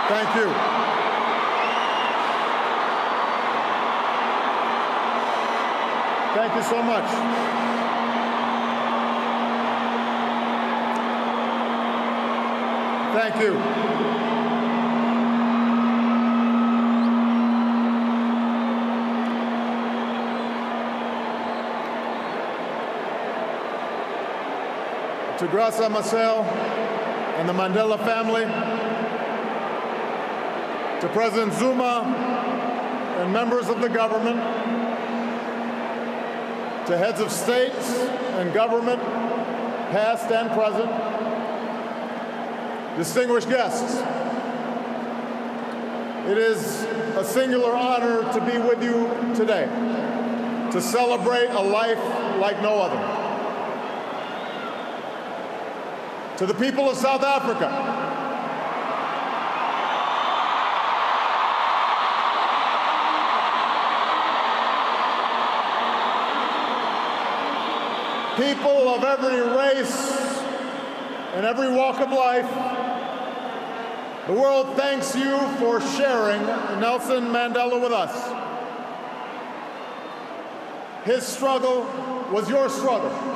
Thank you. Thank you so much. Thank you. To Graça Machel and the Mandela family, to President Zuma and members of the government, to heads of states and government, past and present, distinguished guests, it is a singular honor to be with you today, to celebrate a life like no other. To the people of South Africa, people of every race and every walk of life, the world thanks you for sharing Nelson Mandela with us. His struggle was your struggle.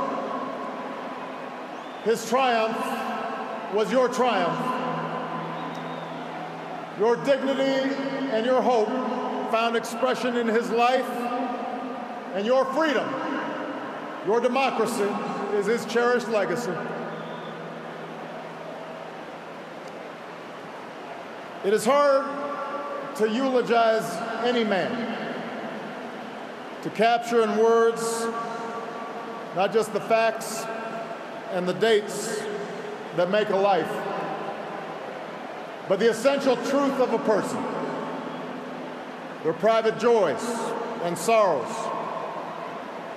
His triumph was your triumph. Your dignity and your hope found expression in his life, and your freedom, your democracy, is his cherished legacy. It is hard to eulogize any man, to capture in words not just the facts and the dates that make a life, but the essential truth of a person, their private joys and sorrows,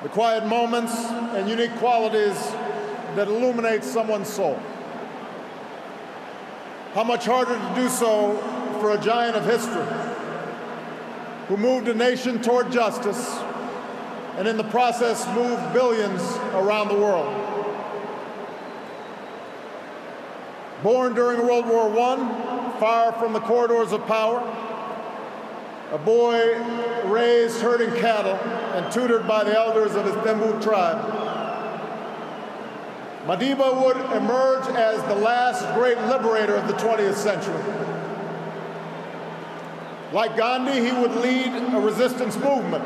the quiet moments and unique qualities that illuminate someone's soul. How much harder to do so for a giant of history who moved a nation toward justice and in the process moved billions around the world. Born during World War I, far from the corridors of power, a boy raised herding cattle and tutored by the elders of his Thembu tribe, Madiba would emerge as the last great liberator of the 20th century. Like Gandhi, he would lead a resistance movement,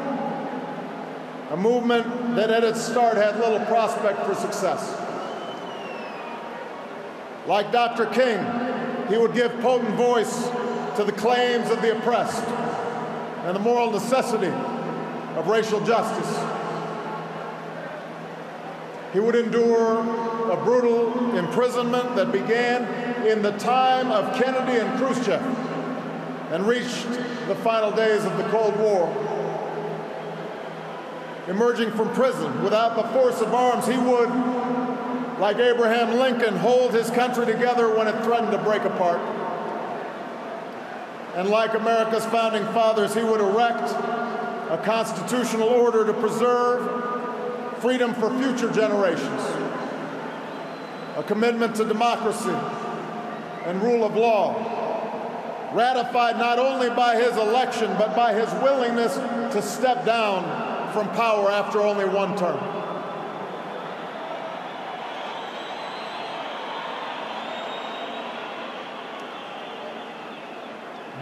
a movement that at its start had little prospect for success. Like Dr. King, he would give potent voice to the claims of the oppressed and the moral necessity of racial justice. He would endure a brutal imprisonment that began in the time of Kennedy and Khrushchev and reached the final days of the Cold War. Emerging from prison without the force of arms, he would, like Abraham Lincoln, hold his country together when it threatened to break apart. And like America's founding fathers, he would erect a constitutional order to preserve freedom for future generations, a commitment to democracy and rule of law, ratified not only by his election, but by his willingness to step down from power after only one term.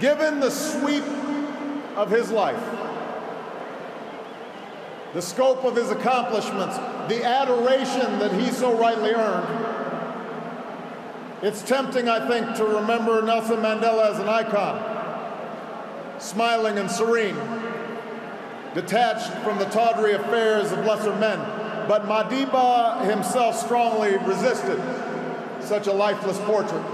Given the sweep of his life, the scope of his accomplishments, the adoration that he so rightly earned, it's tempting, I think, to remember Nelson Mandela as an icon, smiling and serene, detached from the tawdry affairs of lesser men. But Madiba himself strongly resisted such a lifeless portrait.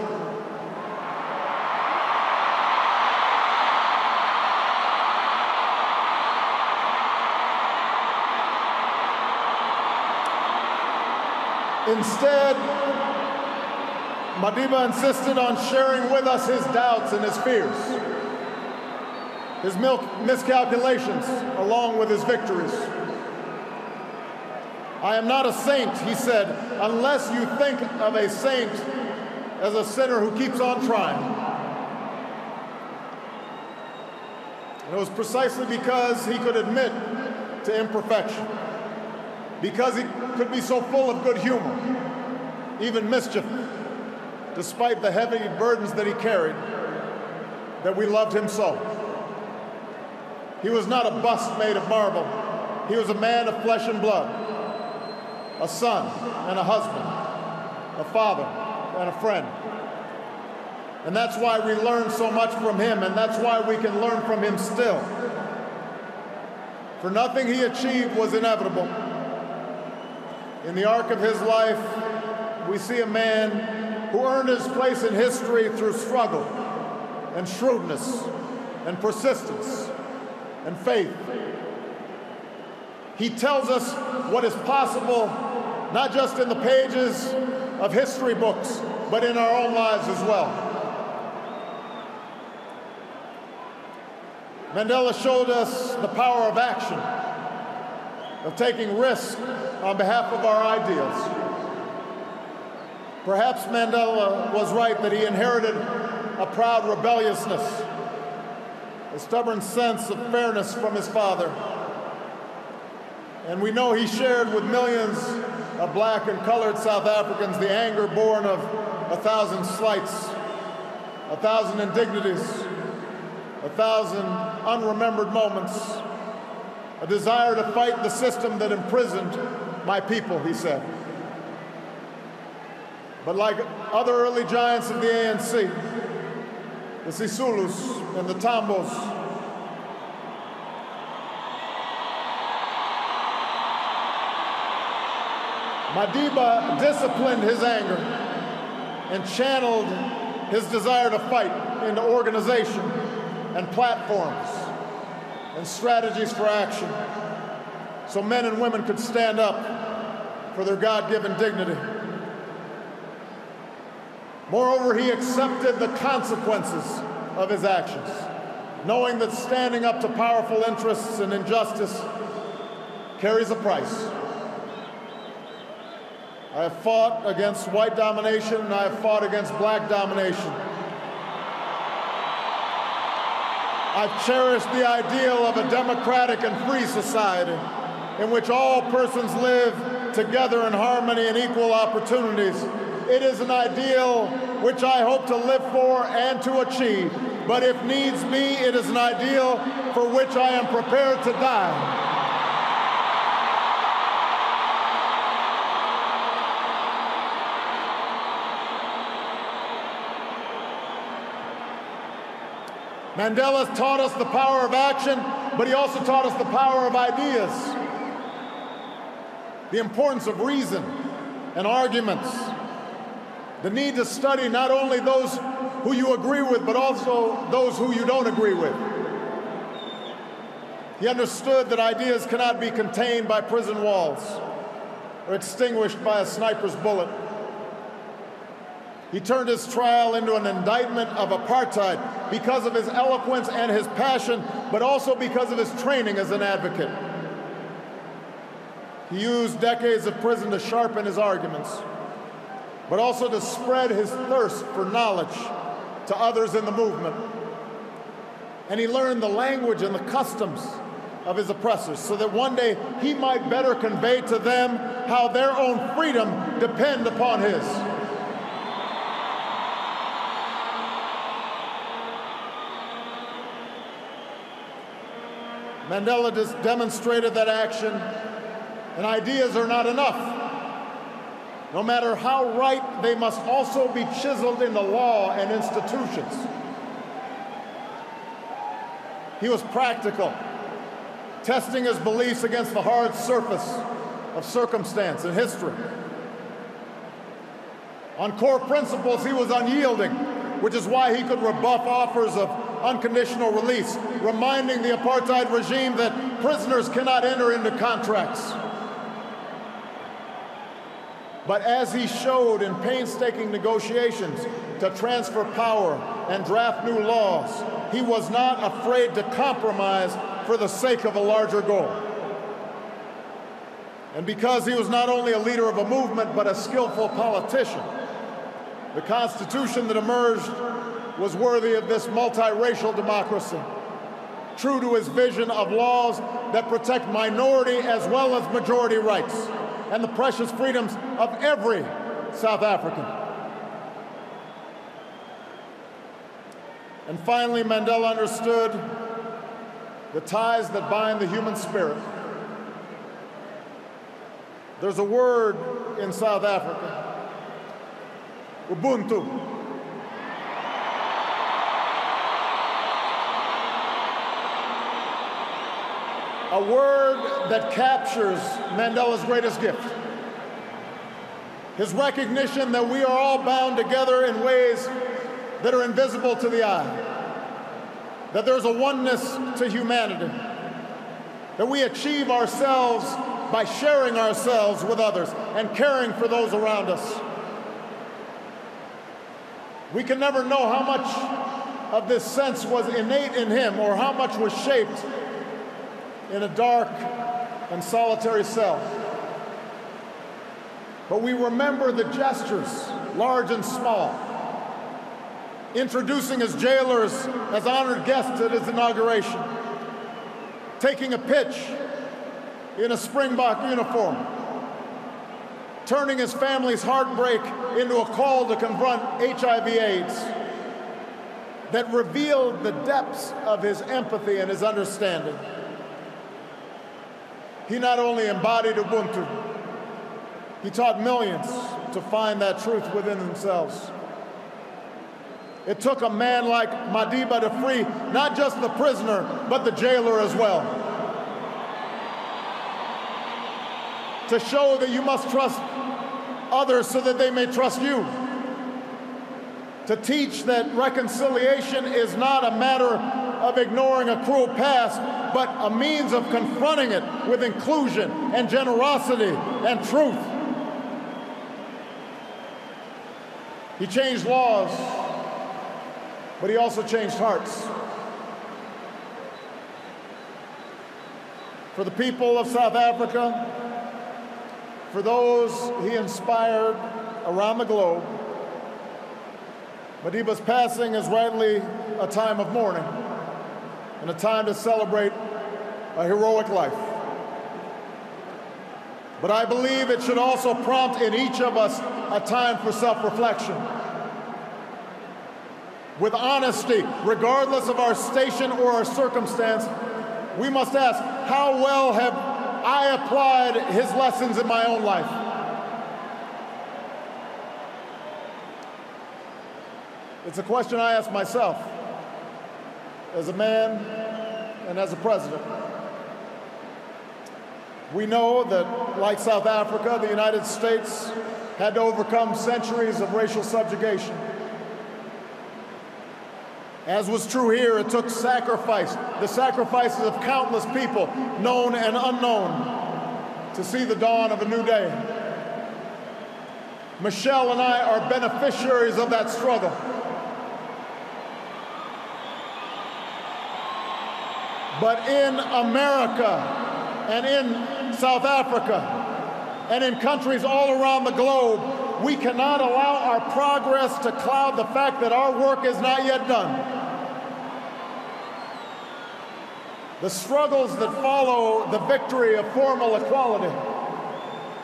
Instead, Madiba insisted on sharing with us his doubts and his fears, his miscalculations, along with his victories. I am not a saint, he said, unless you think of a saint as a sinner who keeps on trying. And it was precisely because he could admit to imperfection, because he could be so full of good humor, even mischief, despite the heavy burdens that he carried, that we loved him so. He was not a bust made of marble. He was a man of flesh and blood, a son and a husband, a father and a friend. And that's why we learn so much from him, and that's why we can learn from him still. For nothing he achieved was inevitable. In the arc of his life, we see a man who earned his place in history through struggle and shrewdness and persistence and faith. He tells us what is possible, not just in the pages of history books, but in our own lives as well. Mandela showed us the power of action, of taking risks on behalf of our ideals. Perhaps Mandela was right that he inherited a proud rebelliousness, a stubborn sense of fairness from his father. And we know he shared with millions of black and colored South Africans the anger born of 1,000 slights, 1,000 indignities, 1,000 unremembered moments, a desire to fight the system that imprisoned my people, he said. But like other early giants of the ANC, the Sisulus and the Tambos, Madiba disciplined his anger and channeled his desire to fight into organization and platforms and strategies for action, so men and women could stand up for their God-given dignity. Moreover, he accepted the consequences of his actions, knowing that standing up to powerful interests and injustice carries a price. I have fought against white domination, and I have fought against black domination. I've cherished the ideal of a democratic and free society in which all persons live together in harmony and equal opportunities. It is an ideal which I hope to live for and to achieve, but if needs be, it is an ideal for which I am prepared to die. Mandela taught us the power of action, but he also taught us the power of ideas, the importance of reason and arguments, the need to study not only those who you agree with, but also those who you don't agree with. He understood that ideas cannot be contained by prison walls or extinguished by a sniper's bullet. He turned his trial into an indictment of apartheid because of his eloquence and his passion, but also because of his training as an advocate. He used decades of prison to sharpen his arguments, but also to spread his thirst for knowledge to others in the movement. And he learned the language and the customs of his oppressors so that one day he might better convey to them how their own freedom depends upon his. Mandela demonstrated that action and ideas are not enough. No matter how right, they must also be chiseled into law and institutions. He was practical, testing his beliefs against the hard surface of circumstance and history. On core principles, he was unyielding, which is why he could rebuff offers of unconditional release, reminding the apartheid regime that prisoners cannot enter into contracts. But as he showed in painstaking negotiations to transfer power and draft new laws, he was not afraid to compromise for the sake of a larger goal. And because he was not only a leader of a movement, but a skillful politician, the Constitution that emerged was worthy of this multiracial democracy, true to his vision of laws that protect minority as well as majority rights and the precious freedoms of every South African. And finally, Mandela understood the ties that bind the human spirit. There's a word in South Africa, Ubuntu. A word that captures Mandela's greatest gift. His recognition that we are all bound together in ways that are invisible to the eye, that there's a oneness to humanity, that we achieve ourselves by sharing ourselves with others and caring for those around us. We can never know how much of this sense was innate in him or how much was shaped in a dark and solitary cell. But we remember the gestures, large and small, introducing his jailers as honored guests at his inauguration, taking a pitch in a Springbok uniform, turning his family's heartbreak into a call to confront HIV/AIDS, that revealed the depths of his empathy and his understanding. He not only embodied Ubuntu, he taught millions to find that truth within themselves. It took a man like Madiba to free not just the prisoner, but the jailer as well. To show that you must trust others so that they may trust you. To teach that reconciliation is not a matter of ignoring a cruel past, but a means of confronting it with inclusion and generosity and truth. He changed laws, but he also changed hearts. For the people of South Africa, for those he inspired around the globe, Madiba's passing is rightly a time of mourning and a time to celebrate a heroic life. But I believe it should also prompt in each of us a time for self-reflection. With honesty, regardless of our station or our circumstance, we must ask, how well have I applied his lessons in my own life? It's a question I ask myself as a man and as a president. We know that, like South Africa, the United States had to overcome centuries of racial subjugation. As was true here, it took sacrifice, the sacrifices of countless people, known and unknown, to see the dawn of a new day. Michelle and I are beneficiaries of that struggle. But in America and in South Africa and in countries all around the globe, we cannot allow our progress to cloud the fact that our work is not yet done. The struggles that follow the victory of formal equality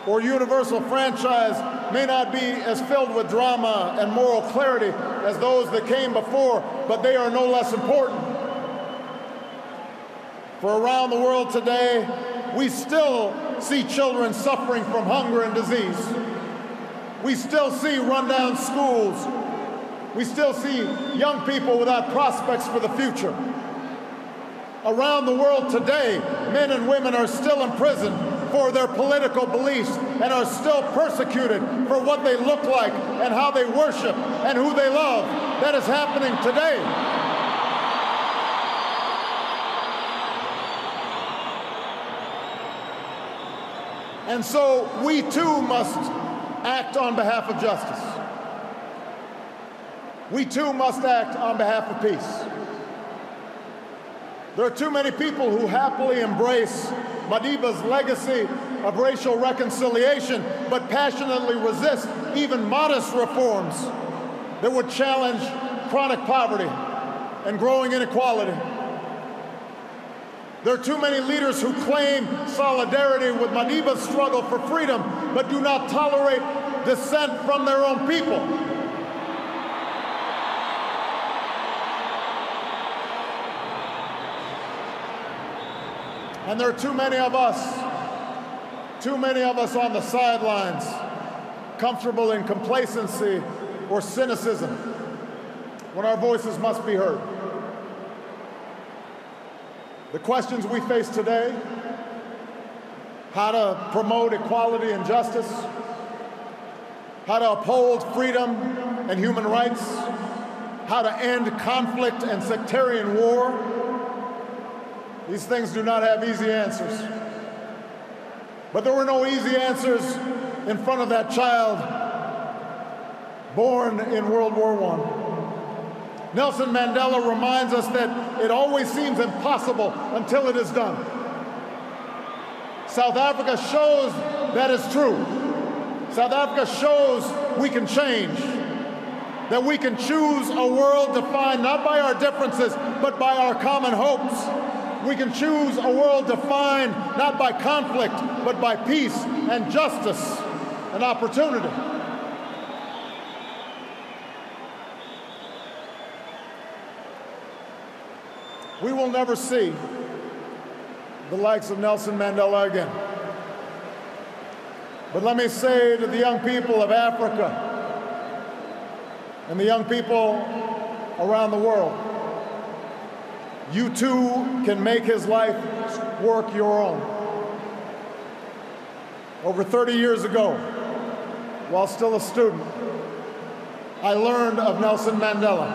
or universal franchise may not be as filled with drama and moral clarity as those that came before, but they are no less important. For around the world today, we still see children suffering from hunger and disease. We still see rundown schools. We still see young people without prospects for the future. Around the world today, men and women are still imprisoned for their political beliefs and are still persecuted for what they look like and how they worship and who they love. That is happening today. And so we too must act on behalf of justice. We too must act on behalf of peace. There are too many people who happily embrace Madiba's legacy of racial reconciliation, but passionately resist even modest reforms that would challenge chronic poverty and growing inequality. There are too many leaders who claim solidarity with Madiba's struggle for freedom, but do not tolerate dissent from their own people. And there are too many of us on the sidelines, comfortable in complacency or cynicism, when our voices must be heard. The questions we face today, how to promote equality and justice, how to uphold freedom and human rights, how to end conflict and sectarian war, these things do not have easy answers. But there were no easy answers in front of that child born in World War I. Nelson Mandela reminds us that it always seems impossible until it is done. South Africa shows that is true. South Africa shows we can change, that we can choose a world defined not by our differences, but by our common hopes. We can choose a world defined not by conflict, but by peace and justice and opportunity. We will never see the likes of Nelson Mandela again. But let me say to the young people of Africa and the young people around the world, you too can make his life work your own. Over 30 years ago, while still a student, I learned of Nelson Mandela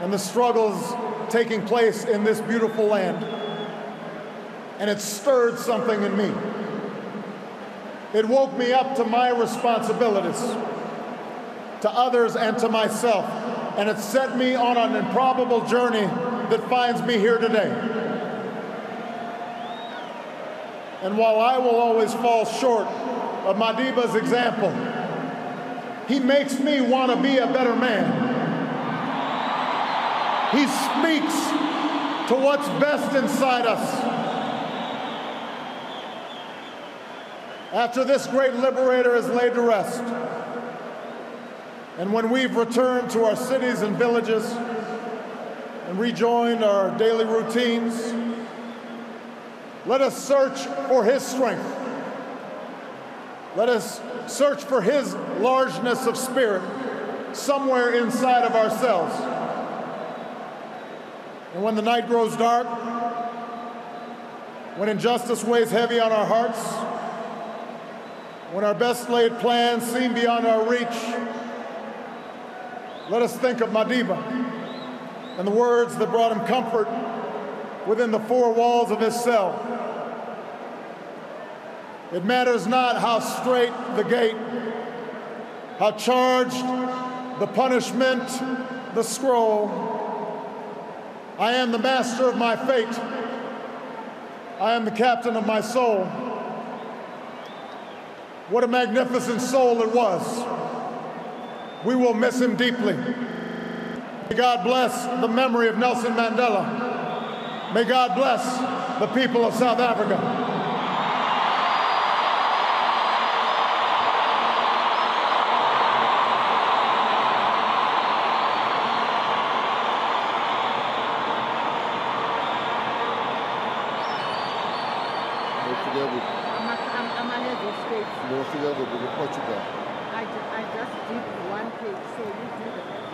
and the struggles taking place in this beautiful land, and it stirred something in me. It woke me up to my responsibilities, to others and to myself, and it set me on an improbable journey that finds me here today. And while I will always fall short of Madiba's example, he makes me want to be a better man. He speaks to what's best inside us. After this great liberator is laid to rest, and when we've returned to our cities and villages and rejoined our daily routines, let us search for his strength. Let us search for his largeness of spirit somewhere inside of ourselves. And when the night grows dark, when injustice weighs heavy on our hearts, when our best laid plans seem beyond our reach, let us think of Madiba and the words that brought him comfort within the four walls of his cell. It matters not how straight the gate, how charged the punishment, the scroll. I am the master of my fate. I am the captain of my soul. What a magnificent soul it was. We will miss him deeply. May God bless the memory of Nelson Mandela. May God bless the people of South Africa. Portugal. I just did one page, so you do the next.